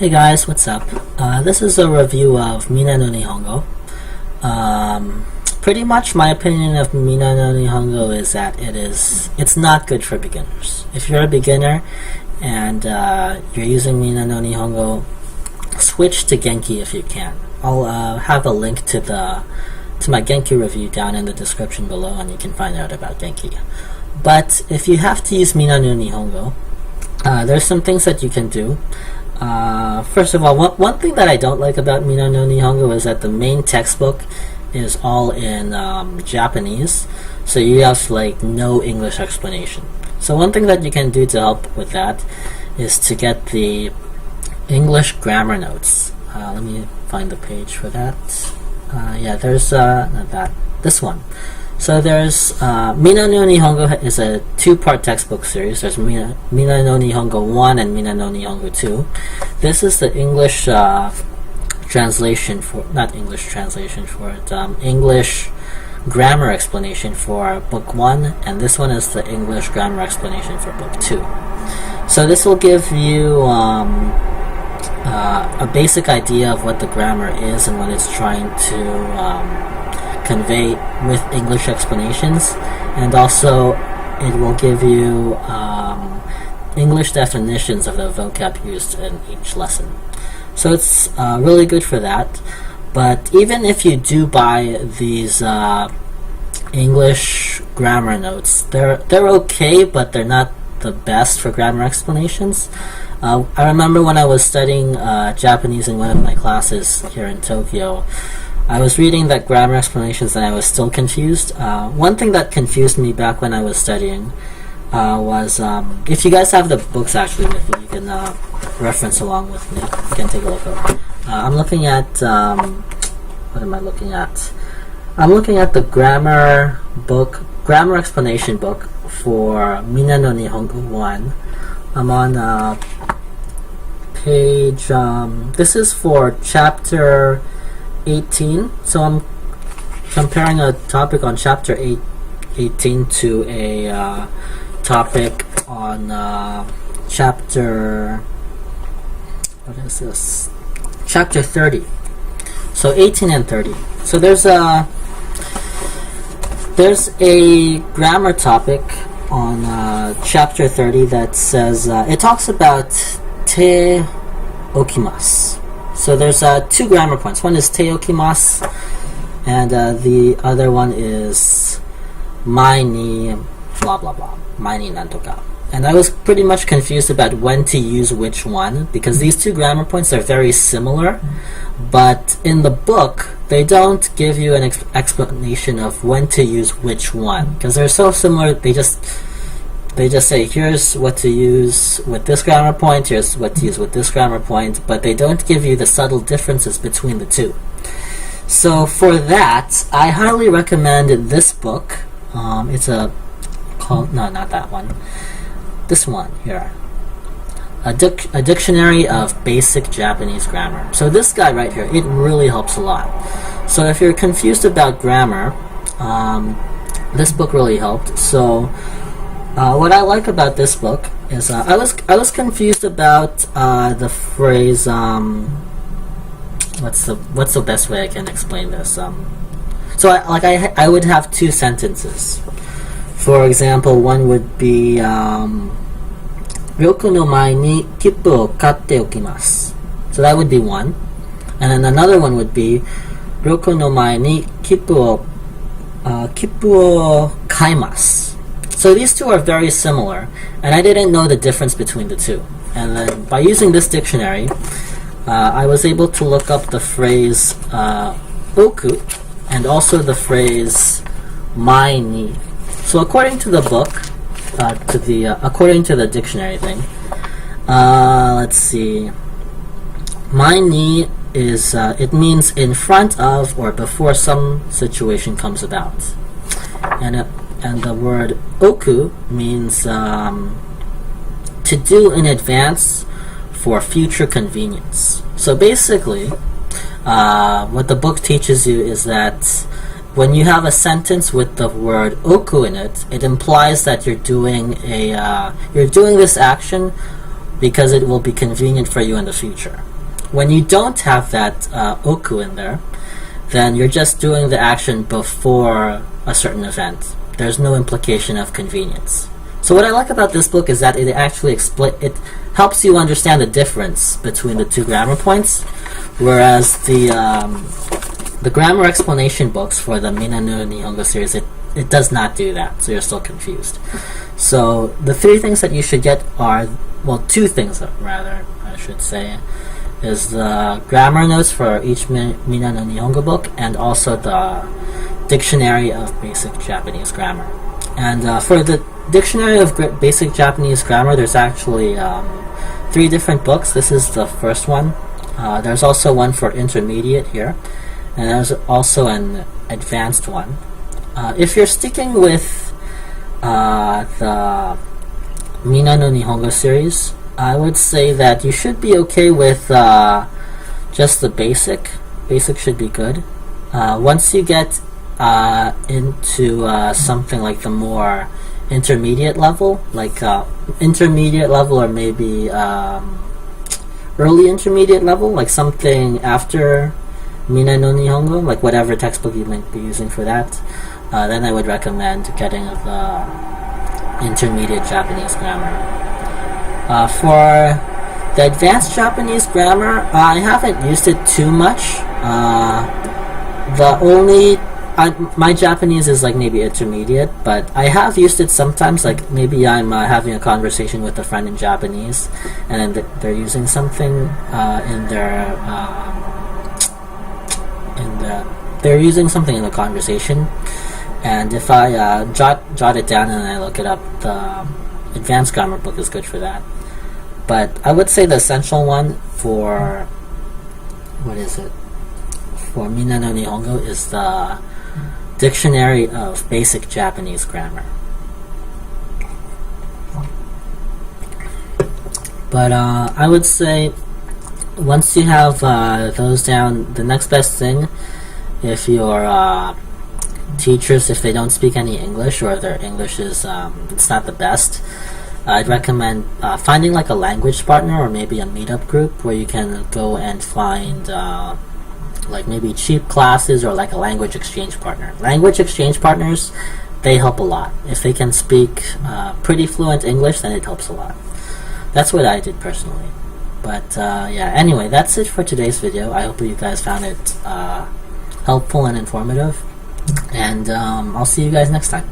Hey guys, what's up? This is a review of Minna no Nihongo. Pretty much my opinion of Minna no Nihongo is that it's not good for beginners. If you're a beginner and you're using Minna no Nihongo, switch to Genki if you can. I'll have a link to my Genki review down in the description below, and you can find out about Genki. But if you have to use Minna no Nihongo, there's some things that you can do. First of all, one thing that I don't like about Minna no Nihongo is that the main textbook is all in Japanese, so you have like no English explanation. So one thing that you can do to help with that is to get the English grammar notes. Let me find the page for that. Yeah, there's not that, this one. So there's Minna no Nihongo is a two-part textbook series. There's Minna no Nihongo 1 and Minna no Nihongo 2. This is the English translation for, not English translation for it, English grammar explanation for book 1, and this one is the English grammar explanation for book 2. So this will give you a basic idea of what the grammar is and what it's trying to convey with English explanations, and also it will give you English definitions of the vocab used in each lesson. So it's really good for that. But even if you do buy these English grammar notes, they're okay, but they're not the best for grammar explanations. I remember when I was studying Japanese in one of my classes here in Tokyo, I was reading that grammar explanations and I was still confused. One thing that confused me back when I was studying was, if you guys have the books actually with you, you can reference along with me. You can take a look at it. I'm looking at, what am I looking at? I'm looking at the grammar explanation book for Minna no Nihongo 1. I'm on page, this is for chapter 18, so I'm comparing a topic on chapter 18 to a topic on chapter, what is this? Chapter 30. So 18 and 30. So there's a grammar topic on chapter 30 that says, it talks about te okimasu. So there's two grammar points. One is te okimasu, and the other one is mai ni blah blah blah, mai ni nantoka. And I was pretty much confused about when to use which one, because these two grammar points are very similar, but in the book they don't give you an explanation of when to use which one, because they're so similar. They just say, here's what to use with this grammar point, here's what to use with this grammar point, but they don't give you the subtle differences between the two. So for that, I highly recommend this book. It's no, not that one. This one here. A dictionary of basic Japanese grammar. So this guy right here, it really helps a lot. So if you're confused about grammar, this book really helped. So what I like about this book is I was confused about the phrase, what's the best way I can explain this? So I would have two sentences. For example, one would be Ryoku no mai ni kippu o katte okimasu. So that would be one. And then another one would be Ryoku no mai ni kippu o kaimasu. So these two are very similar, and I didn't know the difference between the two. And then by using this dictionary, I was able to look up the phrase oku and also the phrase mai ni. So according to the book, according to the dictionary thing, let's see, mai ni is it means in front of or before some situation comes about, and the word oku means to do in advance for future convenience. So basically, what the book teaches you is that when you have a sentence with the word oku in it, it implies that you're doing this action because it will be convenient for you in the future. when you don't have that oku in there, then you're just doing the action before a certain event. There's no implication of convenience. So what I like about this book is that it actually it helps you understand the difference between the two grammar points, whereas the grammar explanation books for the Minna no Nihongo series, it does not do that, so you're still confused. So the three things that you should get are, well, two things rather, I should say, is the grammar notes for each Minna no Nihongo book, and also the Dictionary of Basic Japanese Grammar. And for the Dictionary of Basic Japanese Grammar, there's actually 3 different books. This is the first one. There's also one for intermediate here, and there's also an advanced one. If you're sticking with the Minna no Nihongo series, I would say that you should be okay with just the basic. Basic should be good. Once you get into something like the more intermediate level, like intermediate level, or maybe early intermediate level, like something after Minna no Nihongo, like whatever textbook you might be using for that, then I would recommend getting the intermediate Japanese grammar. For the advanced Japanese grammar, I haven't used it too much. My Japanese is like maybe intermediate, but I have used it sometimes, like maybe I'm having a conversation with a friend in Japanese, and then they're using something they're using something in the conversation, and if I jot it down and I look it up, the advanced grammar book is good for that. But I would say the essential one for for Minna no Nihongo is the Dictionary of Basic Japanese Grammar. But I would say once you have those down, the next best thing, if your teachers, if they don't speak any English, or their English is it's not the best, I'd recommend finding like a language partner, or maybe a meetup group where you can go and find like maybe cheap classes, or like a language exchange partner. Language exchange partners, they help a lot. If they can speak pretty fluent English, then it helps a lot. That's what I did personally. But yeah, anyway, that's it for today's video. I hope you guys found it helpful and informative, and I'll see you guys next time.